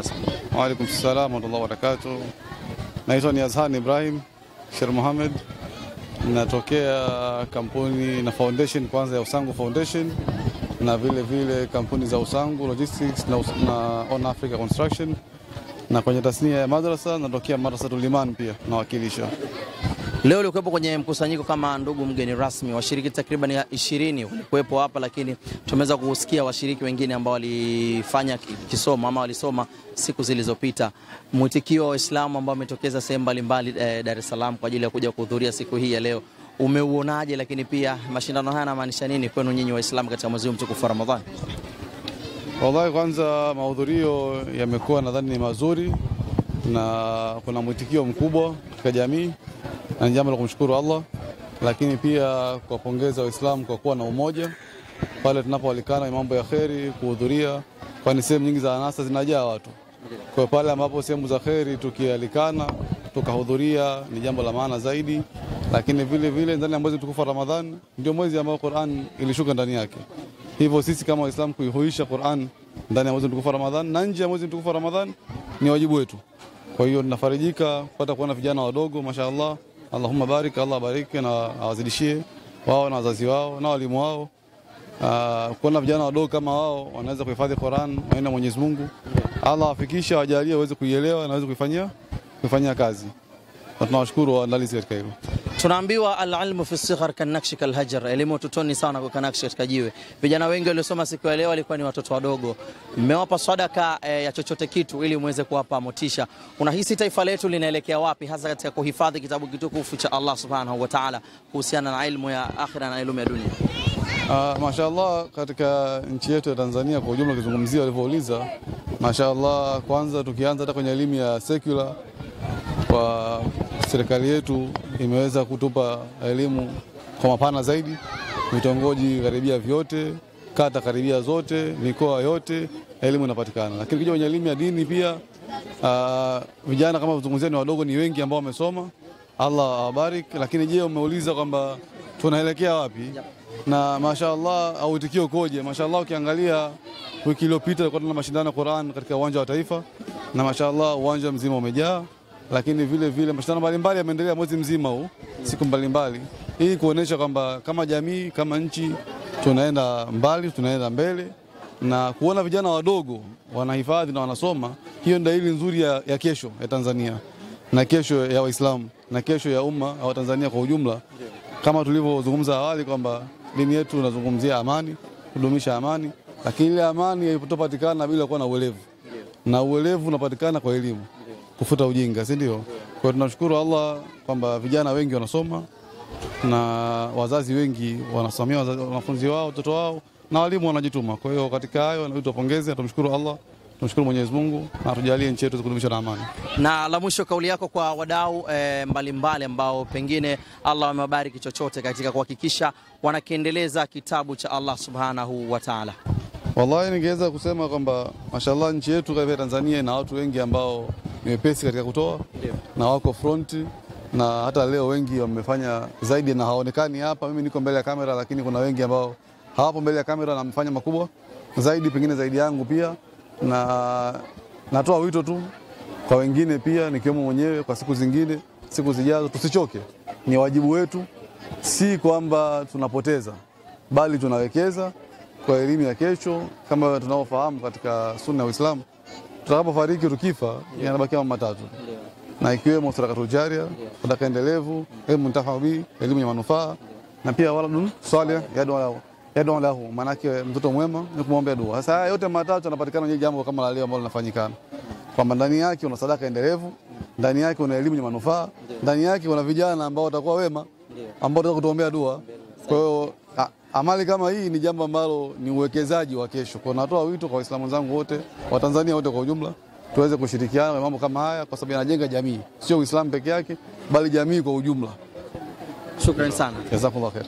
rasmi. Wa alaykum salaam wa rahmatullahi wa barakatuh. Naitwa ni Azhan Ibrahim Sher Mohamed. Natokea kampuni na foundation kwanza ya Usangu Foundation na vile kampuni za Usangu Logistics na On Africa Construction, na kwenye tasnia ya madrasa natokea Madrasatul Iman pia nawakilisha. Leo ulikuwepo kwenye mkusanyiko kama ndugu mgeni rasmi, washiriki takriban 20 walikuwepo hapa, lakini tumeweza kusikia washiriki wengine ambao walifanya kisomo ama walisoma siku zilizopita. Mwitikio wa Waislamu ambao wametokeza sehemu mbalimbali Dar es Salaam kwa ajili ya kuja kuhudhuria siku hii ya leo, umeuonaje? Lakini pia mashindano haya yanamaanisha nini kwenu nyinyi Waislamu katika mwezi mtukufu wa Ramadhani? Wallahi, kwanza mahudhurio yamekuwa nadhani ni mazuri na kuna mwitikio mkubwa katika jamii, na jambo la kumshukuru Allah, lakini pia kuwapongeza Waislamu kwa kuwa na umoja pale tunapoalikana mambo ya kheri kuhudhuria, kwani sehemu nyingi za anasa zinajaa watu. Kwa pale ambapo sehemu za kheri tukialikana tukahudhuria ni jambo la maana zaidi. Lakini vile ndani ya mwezi mtukufu wa Ramadhani ndio mwezi ambao Qur'an ilishuka ndani yake. Hivyo sisi kama Waislamu kuihuisha Qur'an ndani ya mwezi mtukufu wa Ramadhani na nje ya mwezi mtukufu wa Ramadhani ni wajibu wetu. Kwa hiyo tunafarijika kupata kuona vijana wadogo, mashaallah, Allahumma barik, Allah bariki na awazidishie wao na wazazi wao na walimu wao. Kuona vijana wadogo kama wao wanaweza kuhifadhi Qur'an na Mwenyezi Mungu, Allah afikisha wajalie waweze kuielewa na waweze kuifanyia kazi. Tunawashukuru waandalizi katika hilo. Tunaambiwa al-ilmu fi as-sighar kan-nakshi kal-hajar, elimu tutoni sana kwa nakshi katika jiwe. Vijana wengi waliosoma siku ya leo walikuwa ni watoto wadogo. Mmewapa sadaka ya chochote kitu ili muweze kuwapa motisha. Unahisi taifa letu linaelekea wapi hasa katika kuhifadhi kitabu kitukufu cha Allah Subhanahu wa Ta'ala kuhusiana na elimu ya akhira na elimu ya dunia? Mashaallah, katika nchi yetu ya Tanzania kwa ujumla, kizungumzia walivyouliza, mashaallah, kwanza tukianza hata kwenye elimu ya secular, kwa serikali yetu imeweza kutupa elimu kwa mapana zaidi, vitongoji karibia vyote, kata karibia zote, mikoa yote elimu inapatikana. Lakini kija kwenye elimu ya dini pia, vijana kama kuzungumzia ni wadogo ni wengi ambao wamesoma, Allah awabarik. Lakini je, umeuliza kwamba tunaelekea wapi? Na mashaallah auitikio koje? Mashaallah, ukiangalia wiki iliyopita tulikuwa tuna mashindano ya Qur'an katika uwanja wa Taifa na mashaallah uwanja mzima umejaa. Lakini vile mashindano mbalimbali yameendelea mwezi mzima huu, siku mbalimbali. Hii kuonesha kwamba kama jamii, kama nchi tunaenda mbali, tunaenda mbele, na kuona vijana wadogo wanahifadhi na wanasoma, hiyo ndio dalili nzuri ya kesho ya Tanzania na kesho ya Waislamu na kesho ya umma wa Tanzania kwa ujumla. Kama tulivyozungumza awali kwamba dini yetu inazungumzia amani, kudumisha amani, lakini ile amani haipopatikana bila kuwa na uelevu. Na uelevu unapatikana kwa elimu, kufuta ujinga, si ndio? Kwa hiyo tunashukuru Allah kwamba vijana wengi wanasoma na wazazi wengi wanasomea wanafunzi wao, watoto wao, na walimu wanajituma. Kwa hiyo katika hayo na tupongeze, tumshukuru Allah, tumshukuru Mwenyezi Mungu na tujalie nchi yetu kudumisha amani. Na la mwisho, kauli yako kwa wadau mbalimbali ambao pengine Allah amewabariki chochote katika kuhakikisha wanakiendeleza kitabu cha Allah Subhanahu wa Ta'ala? Wallahi, ningeweza kusema kwamba mashallah nchi yetu kama Tanzania ina watu wengi ambao ni wepesi katika kutoa na wako front, na hata leo wengi wamefanya zaidi na haonekani hapa. Mimi niko mbele ya kamera, lakini kuna wengi ambao hawapo mbele ya kamera na wamefanya makubwa zaidi, pengine zaidi yangu pia. Na natoa wito tu kwa wengine pia, nikiwemo mwenyewe, kwa siku zingine, siku zijazo tusichoke. Ni wajibu wetu, si kwamba tunapoteza, bali tunawekeza kwa elimu ya kesho. Kama tunaofahamu katika sunna ya Uislamu, tutakapofariki tukifa yanabaki mambo matatu, na ikiwemo sadaqatul jaria, sadaka endelevu, elimu mtafabi, elimu ya manufaa, na pia waladun salih yad'u lahu, maana yake mtoto mwema ni kumwombea dua. Sasa haya yote matatu yanapatikana kwenye jambo kama la leo ambalo linafanyikana, kwamba ndani yake una sadaka endelevu, ndani yake una elimu ya manufaa, ndani yake una vijana ambao watakuwa wema, ambao watakuwa kutuombea dua. Kwa hiyo amali kama hii ni jambo ambalo ni uwekezaji wa kesho. Kwa natoa wito kwa Waislamu wenzangu wote, wa Tanzania wote kwa ujumla, tuweze kushirikiana na mambo kama haya, kwa sababu yanajenga jamii, sio Uislamu peke yake bali jamii kwa ujumla. Shukrani sana. Jazakallahu khair.